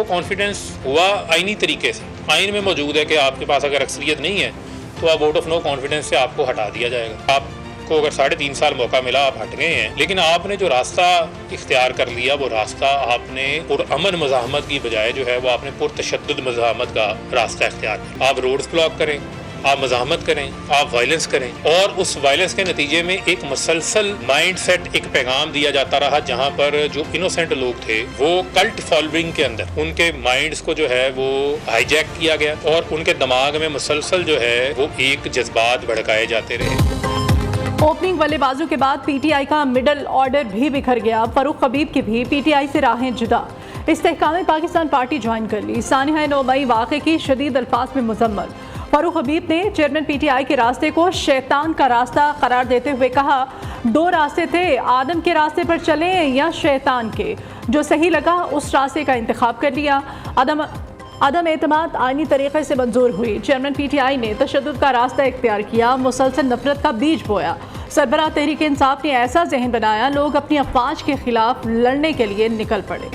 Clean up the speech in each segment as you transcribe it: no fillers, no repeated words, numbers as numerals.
No confidence हुआ आईनी तरीके से, आइन में मौजूद है कि आपके पास अगर अक्सरियत नहीं है तो आप वोट ऑफ नो कॉन्फिडेंस से आपको हटा दिया जाएगा। आपको अगर 3.5 साल मौका मिला, आप हट गए हैं, लेकिन आपने जो रास्ता इख्तियार कर लिया वो रास्ता आपने पुरअमन मज़ाहमत की बजाय जो है वो आपने पुरतशद्दुद मज़ाहमत का रास्ता इख्तियार किया। आप रोड्स ब्लॉक करें, आप मज़ाहमत करें, आप वायलेंस करें, और उस वायलेंस के नतीजे में एक मसलसल माइंड सेट, एक पैगाम दिया जाता रहा जहाँ पर जो इनोसेंट लोग थे वो कल्ट फॉलोइंग के अंदर उनके माइंड्स को जो है वो हाईजैक किया गया और उनके दिमाग में मुसलसल जो है वो एक जज्बात भड़काए जाते रहे। ओपनिंग बल्लेबाजों के बाद पीटीआई का मिडल ऑर्डर भी बिखर गया। फरूख हबीब की भी पीटीआई से राहें जुदा। इस्तेहकाम पाकिस्तान पार्टी ज्वाइन कर ली। सानिया 9 मई वाक़े की शदीद अल्फाज में मुजम्मल। फरूख हबीब ने चेयरमैन पीटीआई के रास्ते को शैतान का रास्ता करार देते हुए कहा, 2 रास्ते थे, आदम के रास्ते पर चले या शैतान के, जो सही लगा उस रास्ते का इंतखाब कर लिया। अदम एतमाद आईनी तरीके से मंजूर हुई। चेयरमैन पीटीआई ने तशद्दुद का रास्ता इख्तियार किया, मुसलसल नफरत का बीज बोया। सरबराह तहरीक इंसाफ ने ऐसा जहन बनाया, लोग अपनी अफवाज के खिलाफ लड़ने के लिए निकल पड़े।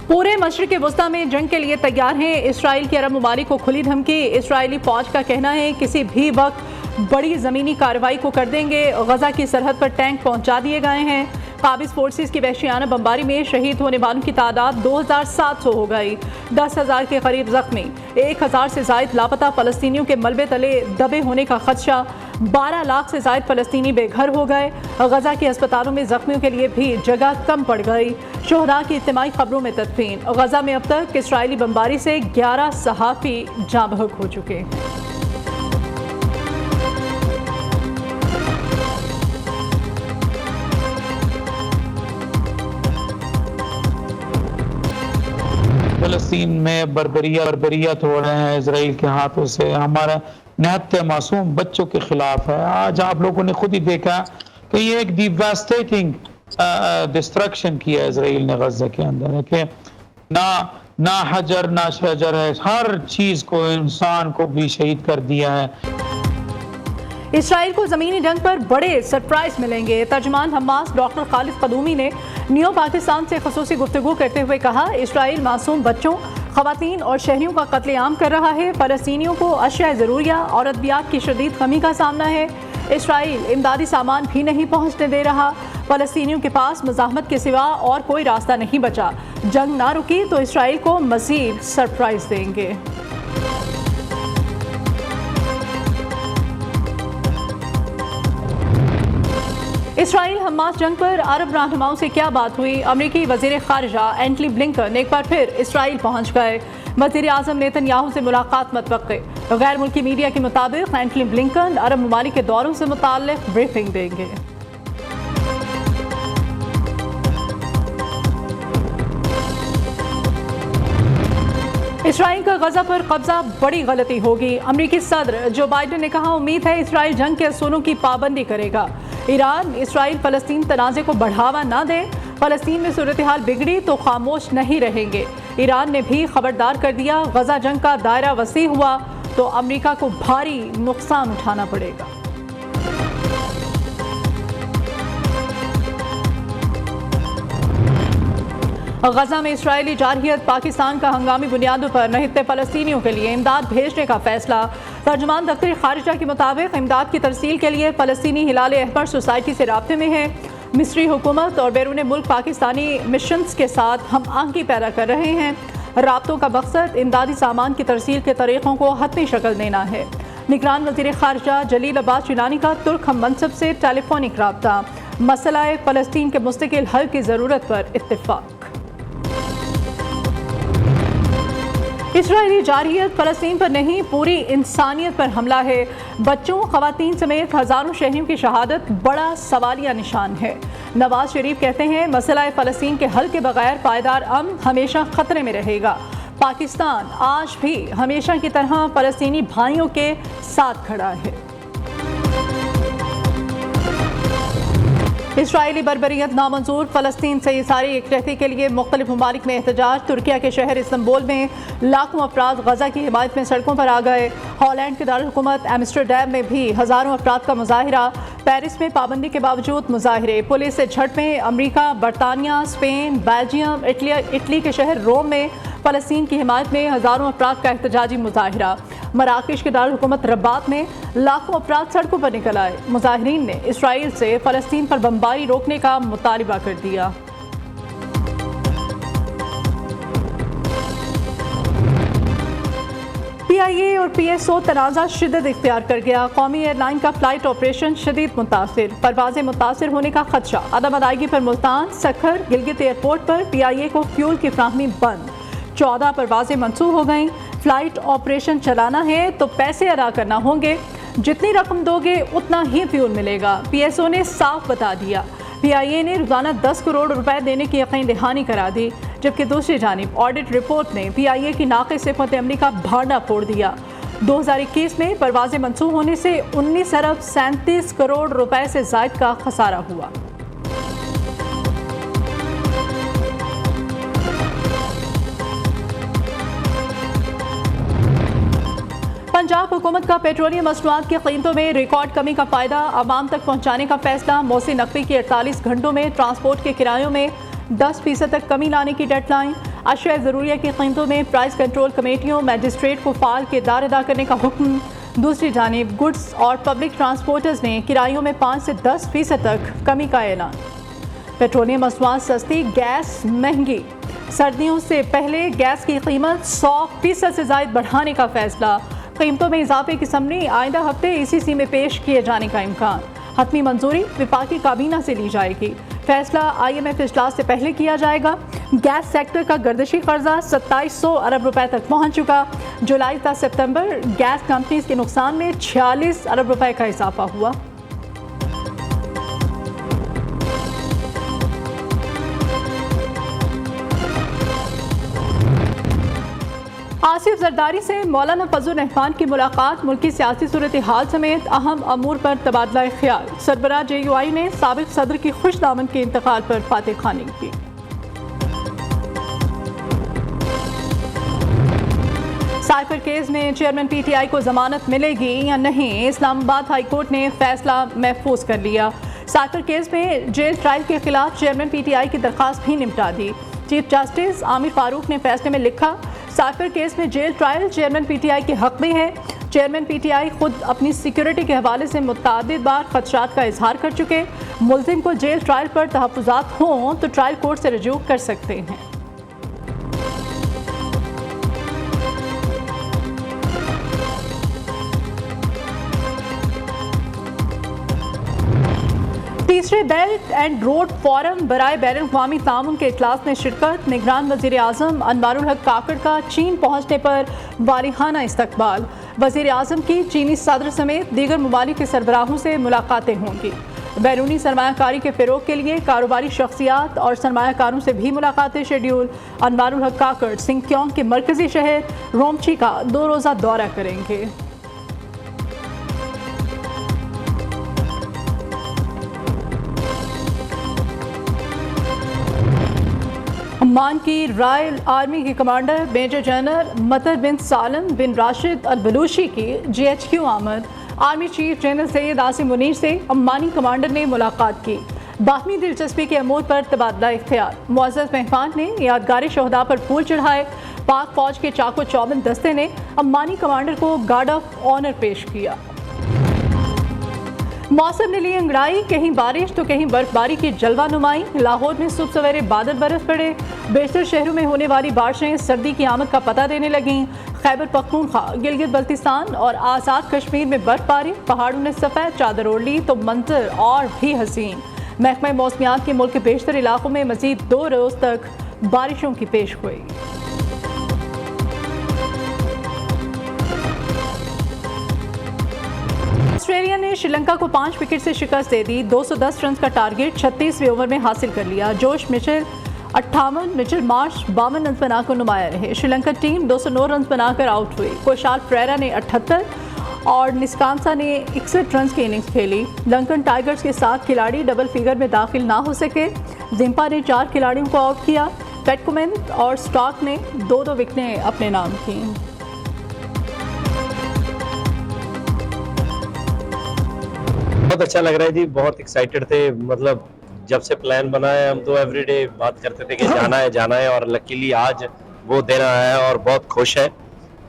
पूरे मशरिक़ वस्ता में जंग के लिए तैयार हैं। इसराइल के अरब ममालिक को खुली धमकी। इसराइली फौज का कहना है किसी भी वक्त बड़ी ज़मीनी कार्रवाई को कर देंगे। गजा की सरहद पर टैंक पहुंचा दिए गए हैं। काबिज फोर्सेस की वहशियाना बमबारी में शहीद होने वालों की तादाद 2700 हो गई। 10,000 के करीब जख्मी, 1,000 से जायद लापता। फ़लस्तीनियों के मलबे तले दबे होने का खदशा। 12 लाख से जायद फ़लस्तीनी बेघर हो गए। गजा के अस्पतालों में जख्मियों के लिए भी जगह कम पड़ गई। शोहदा की इज्तिमाई खबरों में तदफीन। गजा में अब तक इसराइली बमबारी से 11 सहाफ़ी जाँ बहक हो चुके हैं। फ़लस्तीन में बर्बरियत हो रहे हैं इजराइल के हाथों से। हमारा निहत्ते मासूम बच्चों के खिलाफ है। आज आप लोगों ने खुद ही देखा कि ये एक डिवास्टेटिंग डिस्ट्रक्शन किया इजराइल ने गजा के अंदर, है कि ना हजर ना शजर है, हर चीज को, इंसान को भी शहीद कर दिया है। इसराइल को ज़मीनी जंग पर बड़े सरप्राइज मिलेंगे। तर्जुमान हमास डॉक्टर खालिद कदूमी ने न्यू पाकिस्तान से ख़ुसूसी गुफ्तगू करते हुए कहा, इसराइल मासूम बच्चों, ख़वातीन और शहरियों का कत्लेआम कर रहा है। फ़लस्तीनियों को अशिया ज़रूरिया और अद्वियात की शदीद कमी का सामना है। इसराइल इमदादी सामान भी नहीं पहुँचने दे रहा। फ़लस्तीनियों के पास मज़ाहमत के सिवा और कोई रास्ता नहीं बचा। जंग ना रुकी तो इसराइल को मज़ीद सरप्राइज देंगे। इसराइल हमास जंग पर अरब रहनुमाओं से क्या बात हुई? अमरीकी वज़ीर ख़ारिजा एंटनी ब्लिंकन एक बार फिर इसराइल पहुंच गए। वज़ीर आज़म नेतन्याहू से मुलाकात मतवक्के। गैर मुल्की मीडिया के मुताबिक एंटनी ब्लिंकन अरब ममालिक के दौरों से मुताल्लिक़ ब्रीफिंग देंगे। इसराइल का गजा पर कब्जा बड़ी गलती होगी। अमरीकी सदर जो बाइडेन ने कहा, उम्मीद है इसराइल जंग के असूलों की पाबंदी करेगा। ईरान इसराइल फ़लस्तीन तनाज़े को बढ़ावा ना दे। फ़लस्तीन में सूरत हाल बिगड़ी तो खामोश नहीं रहेंगे। ईरान ने भी खबरदार कर दिया, गजा जंग का दायरा वसी हुआ तो अमरीका को भारी नुकसान उठाना पड़ेगा। गजा में इसराइली जारहियत पाकिस्तान का हंगामी बुनियादों पर नहित्ते फ़लस्तीनियों के लिए इमदाद भेजने का फैसला। तर्जुमान दफ्तर खारिजा के मुताबिक इमदाद की तरसील के लिए फ़लस्तीनी हिलाल अहमर सोसाइटी से राब्ते में है। मिस्री हुकूमत और बैरून मुल्क पाकिस्तानी मिशंस के साथ हम आहंगी पैदा कर रहे हैं। राब्तों का मकसद इमदादी सामान की तरसील के तरीक़ों को हतमी शक्ल देना है। निगरान वज़ीर ख़ारिजा जलील अब्बास चिलानी का तुर्क हम मनसब से टेलीफोनिक राब्ता। मसला फ़लस्तीन के मुस्तकिल हल की ज़रूरत पर इत्तिफ़ाक़। इसराइली जारहियत फ़लस्तीन पर नहीं पूरी इंसानियत पर हमला है। बच्चों, ख़वातीन समेत हज़ारों शहरियों की शहादत बड़ा सवालिया निशान है। नवाज शरीफ कहते हैं, मसला फ़लस्तीन के हल के बगैर पायदार अमन हमेशा ख़तरे में रहेगा। पाकिस्तान आज भी हमेशा की तरह फ़लस्तीनी भाइयों के साथ खड़ा है। इसराइली बर्बरियत नामंजूर। फ़लस्तीन से सारी एकरहती के लिए मुख्तलिफ ममालिक में एहतजाज। तुर्किया के शहर इस्तांबुल में लाखों अफराद गजा की हिमायत में सड़कों पर आ गए। हॉलैंड के दारुल हुकूमत एम्स्टरडैम में भी हज़ारों अफराद का मुजाहिरा। पेरिस में पाबंदी के बावजूद मुजाहिरे, पुलिस से झड़पें। अमेरिका, बरतानिया, स्पेन, बेल्जियम, इटली के शहर रोम में फ़लस्तीन की हिमायत में हज़ारों अफराद का एहतजाजी मुजाहिरा। मराकश के दारुल हुकूमत रब्बात में लाखों अफराद सड़कों पर निकल आए। मुजाहिरीन ने इसराइल से फ़लस्तीन पर बमबारी रोकने का मुतालिबा कर दिया। PIA और PSO तनाज़ा शिद्दत इख्तियार कर गया। कौमी एयरलाइन का फ़्लाइट ऑपरेशन शदीद मुतासिर, परवाज़ें मुतासिर होने का खदशा। अदम अदायगी पर मुल्तान, सखर, गिलगित एयरपोर्ट पर PIA को फ्यूल की फ्राहमी बंद। 14 परवाज़ें मनसूख हो गईं। फ़्लाइट ऑपरेशन चलाना है तो पैसे अदा करना होंगे, जितनी रकम दोगे उतना ही फ्यूल मिलेगा। PSO ने साफ बता दिया। PIA ने रोज़ाना 10 करोड़ रुपए देने की यकीन दहानी करा दी, जबकि दूसरी जानिब ऑडिट रिपोर्ट ने PIA की नाक़िस सिफ़त अमली का भांडा फोड़ दिया। 2021 में परवाज़ें मनसूख होने से 19 अरब 37 करोड़ रुपए से ज़ायद का खसारा हुआ। पंजाब हुकूमत का पेट्रोलियम मसनूआत की कीमतों में रिकॉर्ड कमी का फ़ायदा आवाम तक पहुँचाने का फैसला। मौसम नकवी की 48 घंटों में ट्रांसपोर्ट के किरायों में 10% तक कमी लाने की डेडलाइन। अशिया ज़रूरिया की कीमतों में प्राइस कंट्रोल कमेटियों, मजिस्ट्रेट को फ़ाल किरदार अदा करने का हुक्म। दूसरी जानिब गुड्स और पब्लिक ट्रांसपोर्टर्स ने किरायों में 5 से 10% तक कमी का ऐलान। पेट्रोलियम मसनूआत सस्ती, गैस महंगी। सर्दियों से पहले गैस की कीमत 100% से ज़ायद बढ़ाने का फैसला। कीमतों में इजाफे की समरी आइंदा हफ्ते ECC में पेश किए जाने का इम्कान। हतमी मंजूरी विफाकी काबीना से ली जाएगी। फैसला IMF इजलास से पहले किया जाएगा। गैस सेक्टर का गर्दिशी कर्जा 2700 अरब रुपए तक पहुंच चुका। जुलाई से सितंबर गैस कंपनीज के नुकसान में 46 अरब रुपए का इजाफा हुआ। आसिफ जरदारी से मौलाना फजल रहमान की मुलाकात। मुल्की सियासी सूरत हाल समेत अहम अमूर पर तबादला ख्याल। सरबराह JUI ने साबिक सदर की खुशदामद के इंतकाल पर फातह खानी की। साइफर केस में चेयरमैन PTI को जमानत मिलेगी या नहीं, इस्लामाबाद हाई कोर्ट ने फैसला महफूज कर लिया। साइफर केस में जेल ट्रायल के खिलाफ चेयरमैन PTI की दरख्वास्त भी निपटा दी। चीफ जस्टिस आमिर फारूक ने फैसले में लिखा, साइफर केस में जेल ट्रायल चेयरमैन PTI के हक में है। चेयरमैन PTI खुद अपनी सिक्योरिटी के हवाले से मुतअद्दिद बार खदशात का इजहार कर चुके। मुल्जिम को जेल ट्रायल पर तहफ़्फ़ुज़ात हों तो ट्रायल कोर्ट से रजू कर सकते हैं। तीसरे बेल्ट एंड रोड फोरम बराए बैनुल-अक़वामी ताउन के इजलास में शिरकत। निगरान वज़ीर आज़म अनवारुल हक काकड़ का चीन पहुँचने पर वारिहाना इस्तकबाल। वज़ीर आज़म की चीनी सदर समेत दीगर ममालिक के सरबराहों से मुलाकातें होंगी। बैरूनी सरमायाकारी के फ़रोग़ के लिए कारोबारी शख्सियात और सरमायाकारों से भी मुलाकातें शेड्यूल। अनवारुल हक काकड़ सिंगक्योंग के मरकज़ी शहर रोमची का 2 रोज़ा दौरा करेंगे। ओमान की रॉयल आर्मी के कमांडर मेजर जनरल मतर बिन सालम बिन राशिद अल बलूची की GHQ आमद। Army chief general Syed Asim Munir से ओमानी कमांडर ने मुलाकात की। बाहमी दिलचस्पी के अमूर पर तबादला इख्तियार। मुअज़्ज़ज़ मेहमान ने यादगार शहदा पर फूल चढ़ाए। पाक फौज के चाको चौबंद दस्ते ने ओमानी कमांडर को गार्ड ऑफ ऑनर पेश किया। मौसम ने ली अंगड़ाई, कहीं बारिश तो कहीं बर्फबारी की जलवा नुमाई। लाहौर में सुबह सवेरे बादल बरस पड़े। बेशतर शहरों में होने वाली बारिशें सर्दी की आमद का पता देने लगीं। खैबर पख्तूनख्वा, गिलगित बल्तिस्तान और आज़ाद कश्मीर में बर्फबारी। पहाड़ों ने सफ़ेद चादर ओढ़ ली तो मंजर और भी हसीन। महकमा मौसमियात के मुल्क के बेशतर इलाकों में मज़ीद 2 रोज़ तक बारिशों की पेश गोई। ऑस्ट्रेलिया ने श्रीलंका को 5 विकेट से शिकस्त दे दी। 210 रन का टारगेट 36वें ओवर में हासिल कर लिया। जोश मिचेल 58, मिचेल मार्श 52 रन बनाकर नुमाया रहे। श्रीलंका टीम 209 रन बनाकर आउट हुई। कोशाल फ्रेरा ने 78 और निस्कांसा ने 61 रन की इनिंग्स खेली। लंकन टाइगर्स के 7 खिलाड़ी डबल फिगर में दाखिल ना हो सके। जिम्पा ने 4 खिलाड़ियों को आउट किया। पेटकुमेन और स्टॉक ने 2-2 विकेटें अपने नाम की। बहुत अच्छा लग रहा है जी, बहुत एक्साइटेड थे। मतलब जब से प्लान बना है हम तो एवरीडे बात करते थे कि जाना है और लकीली आज वो दिन आया है और बहुत खुश है।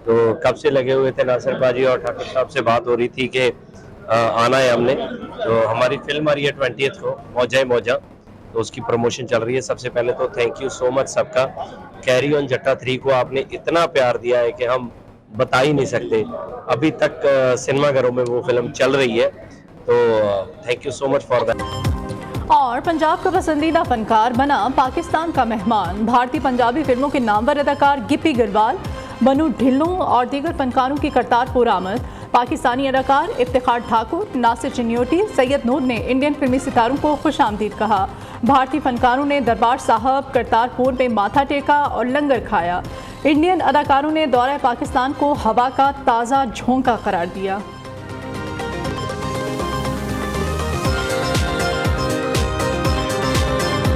तो कब से लगे हुए थे, नासिर बाजी और ठाकुर साहब से बात हो रही थी कि आना है हमने। तो हमारी फिल्म आ रही है 20th को, मौजा मौजा, तो उसकी प्रमोशन चल रही है। सबसे पहले तो थैंक यू सो मच सबका। कैरी ऑन जट्टा 3 को आपने इतना प्यार दिया है कि हम बता ही नहीं सकते। अभी तक सिनेमाघरों में वो फिल्म चल रही है, तो thank you so much for that. और पंजाब का पसंदीदा फनकार बना पाकिस्तान का मेहमान। भारतीय पंजाबी फिल्मों के नामवर अदाकार गिप्पी गरवाल, बनू ढिल्लों और दीगर फनकारों की करतारपुर आमद। पाकिस्तानी अदाकार इफ्तिखार ठाकुर, नासिर चिन्योटी, सैयद नूर ने इंडियन फिल्मी सितारों को खुशामदीद कहा। भारतीय फनकारों ने दरबार साहब, करतारपुर में माथा टेका और लंगर खाया। इंडियन अदाकारों ने दौरा पाकिस्तान को हवा का ताज़ा झोंका करार दिया।